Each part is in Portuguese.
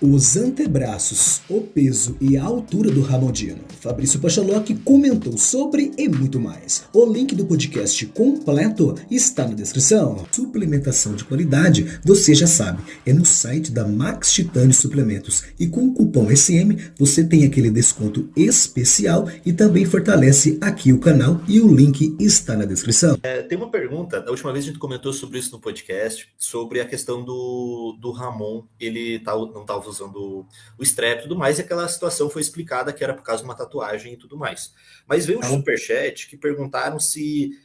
Os antebraços, o peso e a altura do Ramondino. Fabrício Pachaloc comentou sobre e muito mais. O link do podcast completo está na descrição. Suplementação de qualidade, você já sabe, é no site da Max Titânio Suplementos. E com o cupom SM você tem aquele desconto especial e também fortalece aqui o canal e o link está na descrição. Tem uma pergunta, da última vez a gente comentou sobre isso no podcast, sobre a questão do Ramon, não estava usando o strep e tudo mais, e aquela situação foi explicada que era por causa de uma tatuagem e tudo mais. Mas veio um Então, superchat que perguntaram se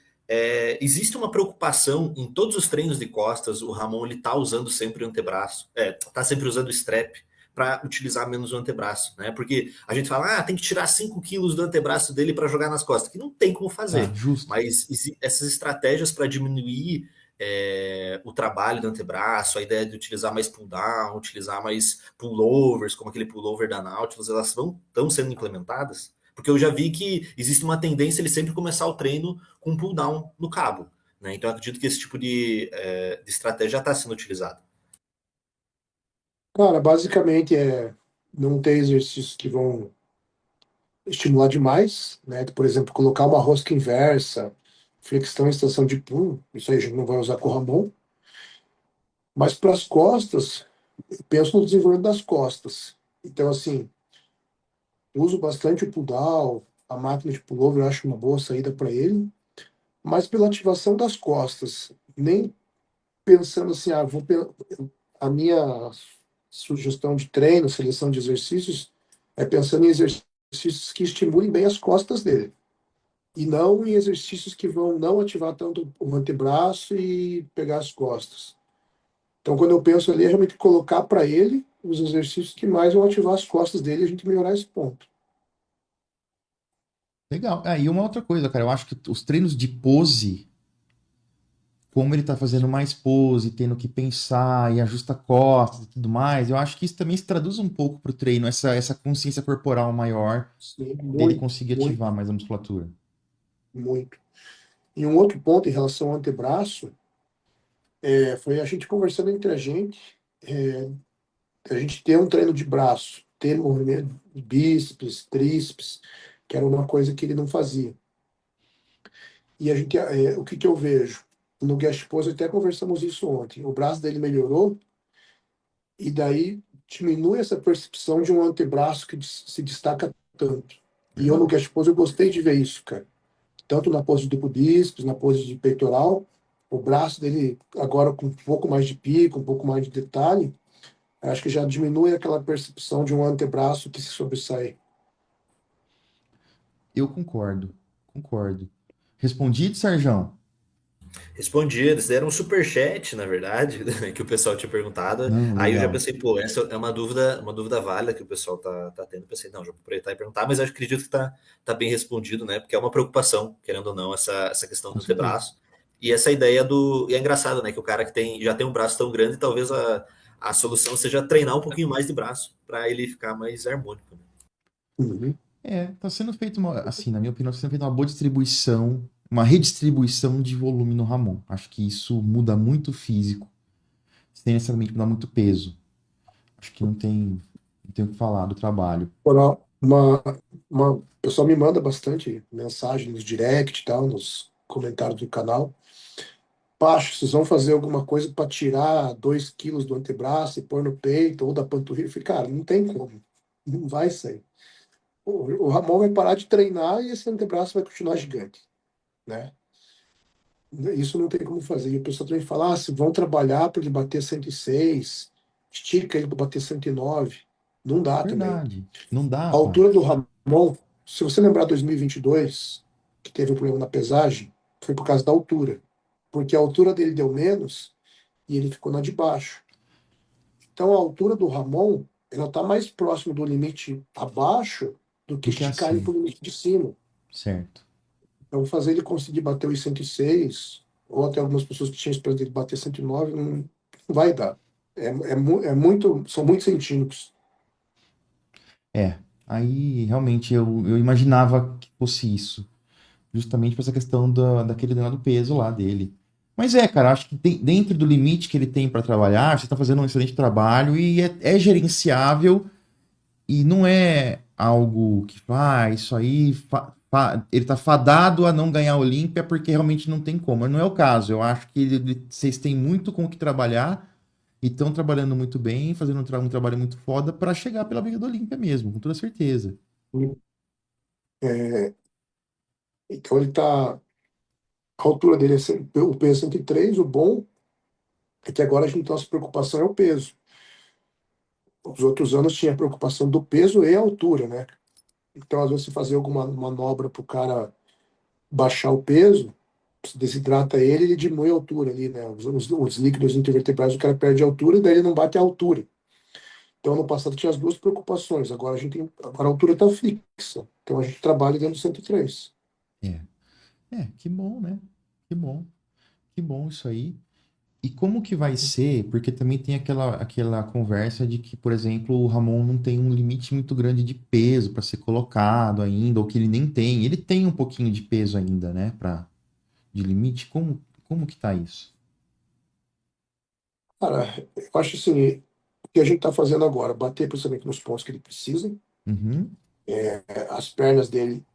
existe uma preocupação em todos os treinos de costas, o Ramon ele tá usando sempre o antebraço, tá sempre usando o strep para utilizar menos o antebraço, né? Porque a gente fala, tem que tirar 5 quilos do antebraço dele para jogar nas costas, que não tem como tá, fazer. justo. Mas essas estratégias para diminuir o trabalho do antebraço, a ideia de utilizar mais pull down, utilizar mais pullovers, como aquele pullover da Nautilus, elas estão sendo implementadas? Porque eu já vi que existe uma tendência ele sempre começar o treino com pull down no cabo, né? Então eu acredito que esse tipo de estratégia já está sendo utilizado. cara, basicamente não ter exercícios que vão estimular demais, né? Por exemplo, colocar uma rosca inversa, flexão e extensão de punho, isso aí a gente não vai usar com o Ramon. Mas para as costas, eu penso no desenvolvimento das costas. Então, assim, uso bastante o pull down, a máquina de pullover eu acho uma boa saída para ele, mas pela ativação das costas, nem pensando assim, a minha sugestão de treino, seleção de exercícios, é pensando em exercícios que estimulem bem as costas dele. E não em exercícios que vão não ativar tanto o antebraço e pegar as costas. Então, quando eu penso ali, é realmente colocar para ele os exercícios que mais vão ativar as costas dele e a gente melhorar esse ponto. Legal. E uma outra coisa, cara, eu acho que os treinos de pose, como ele tá fazendo mais pose, tendo que pensar e ajusta costas e tudo mais, eu acho que isso também se traduz um pouco pro treino, essa consciência corporal maior Sim, dele muito, conseguir muito, ativar mais a musculatura. muito. E um outro ponto em relação ao antebraço, foi a gente conversando entre é, a gente ter um treino de braço, ter movimento de bíceps, tríceps, que era uma coisa que ele não fazia. E o que eu vejo? No guest pose, até conversamos isso ontem. O braço dele melhorou, e daí diminui essa percepção de um antebraço que se destaca tanto. E eu no Verdade. guest pose eu gostei de ver isso, cara. Tanto na pose de duplo bíceps, na pose de peitoral, o braço dele agora com um pouco mais de pico, um pouco mais de detalhe, acho que já diminui aquela percepção de um antebraço que se sobressai. Eu concordo, concordo. Respondido, Sarjão? Respondi, eles deram um superchat, na verdade, que o pessoal tinha perguntado. Não, Aí eu já legal. pensei, pô, essa é uma dúvida válida que o pessoal tá tendo. Pensei, não, já vou aproveitar e perguntar, mas eu acredito que tá bem respondido, né? Porque é uma preocupação, querendo ou não, essa questão Com do certeza. antebraço. E essa ideia do. E é engraçado, né? Que o cara que já tem um braço tão grande, talvez a solução seja treinar um pouquinho mais de braço, para ele ficar mais harmônico, né? Uhum. Tá sendo feito assim, na minha opinião, tá sendo feita uma boa distribuição, uma redistribuição de volume no Ramon. Acho que isso muda muito o físico, sem necessariamente mudar muito peso. Acho que não tem o que falar do trabalho. Agora, o pessoal me manda bastante mensagem nos direct e tal, nos comentários do canal. Pacho, vocês vão fazer alguma coisa para tirar 2 quilos do antebraço e pôr no peito ou da panturrilha? Eu falei, cara, não tem como. Não vai sair. O Ramon vai parar de treinar e esse antebraço vai continuar gigante, né? Isso não tem como fazer. E o pessoal também fala, se vão trabalhar para ele bater 106, estica ele para bater 109. Não dá também. Verdade. Não dá, A pá. altura do Ramon, se você lembrar 2022, que teve um problema na pesagem, foi por causa da altura. Porque a altura dele deu menos e ele ficou na de baixo. Então a altura do Ramon, ela está mais próximo do limite abaixo do que Do que esticar ele para assim. o limite de cima. Certo. Então fazer ele conseguir bater os 106, ou até algumas pessoas que tinham esperança dele bater 109, não vai dar. Muito, são muitos centímetros. É. Aí, realmente, eu imaginava que fosse isso. Justamente por essa questão daquele danado peso lá dele. Mas cara, acho que dentro do limite que ele tem para trabalhar, você está fazendo um excelente trabalho e é gerenciável e não é algo que isso aí ele está fadado a não ganhar a Olímpia porque realmente não tem como. Mas não é o caso. Eu acho que vocês têm muito com o que trabalhar e estão trabalhando muito bem, fazendo um trabalho muito foda para chegar pela briga da Olímpia mesmo, com toda certeza. É, então ele tá. A altura dele o peso 103, o bom é que agora a gente nossa preocupação é o peso. Os outros anos tinha a preocupação do peso e a altura, né? Então, às vezes, você fazer alguma manobra para o cara baixar o peso, se desidrata ele, ele diminui a altura ali, né? Os líquidos intervertebrais, o cara perde a altura e daí ele não bate a altura. Então, no passado tinha as duas preocupações, agora agora a altura está fixa. Então, a gente trabalha dentro do 103. É. Que bom, né? Que bom. Que bom isso aí. E como que vai ser? Porque também tem aquela conversa de que, por exemplo, o Ramon não tem um limite muito grande de peso para ser colocado ainda, ou que ele nem tem. Ele tem um pouquinho de peso ainda, né, de limite. Como que tá isso? Cara, eu acho assim, o que a gente está fazendo agora, bater principalmente nos pontos que ele precisa. Uhum. As pernas dele,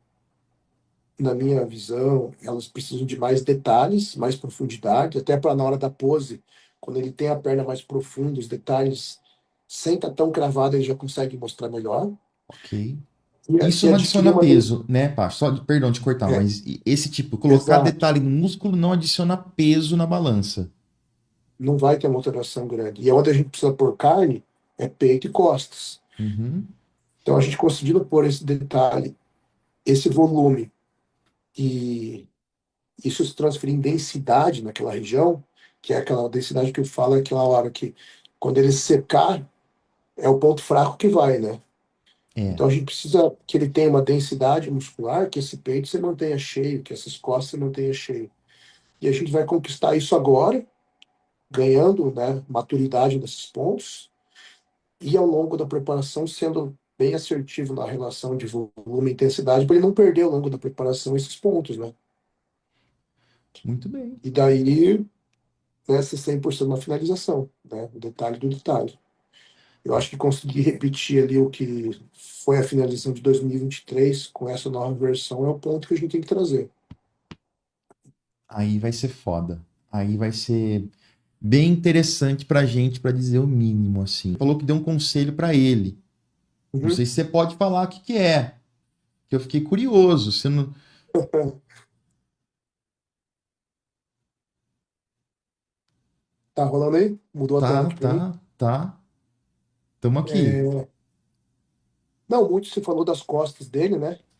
na minha visão, elas precisam de mais detalhes, mais profundidade, até para na hora da pose, quando ele tem a perna mais profunda, os detalhes, sem estar tão cravado, ele já consegue mostrar melhor. Ok. E Isso não adquirir adiciona uma. peso, né, Pá? Perdão de cortar, É, mas esse tipo, colocar exato. detalhe no músculo não adiciona peso na balança. Não vai ter uma alteração grande. E onde a gente precisa pôr carne é peito e costas. Uhum. Então, a gente conseguindo pôr esse detalhe, esse volume, e isso se transferir em densidade naquela região, que é aquela densidade que eu falo, é aquela hora que, quando ele secar, é o ponto fraco que vai, né? É. Então a gente precisa que ele tenha uma densidade muscular, que esse peito você mantenha cheio, que essas costas você mantenha cheio. E a gente vai conquistar isso agora, ganhando, né, maturidade nesses pontos, e ao longo da preparação sendo bem assertivo na relação de volume e intensidade, para ele não perder ao longo da preparação esses pontos, né? Muito bem. E daí, né, ser 100% na finalização, né? O detalhe do detalhe. Eu acho que conseguir repetir ali o que foi a finalização de 2023 com essa nova versão é o ponto que a gente tem que trazer. Aí vai ser foda. Aí vai ser bem interessante pra gente, pra dizer o mínimo, assim. Falou que deu um conselho pra ele. Não Uhum. sei se você pode falar o que que é, que eu fiquei curioso. Você não... Tá rolando aí? Mudou a tela Tá, aqui para mim. tá. Tamo aqui. É, não, muito se falou das costas dele, né?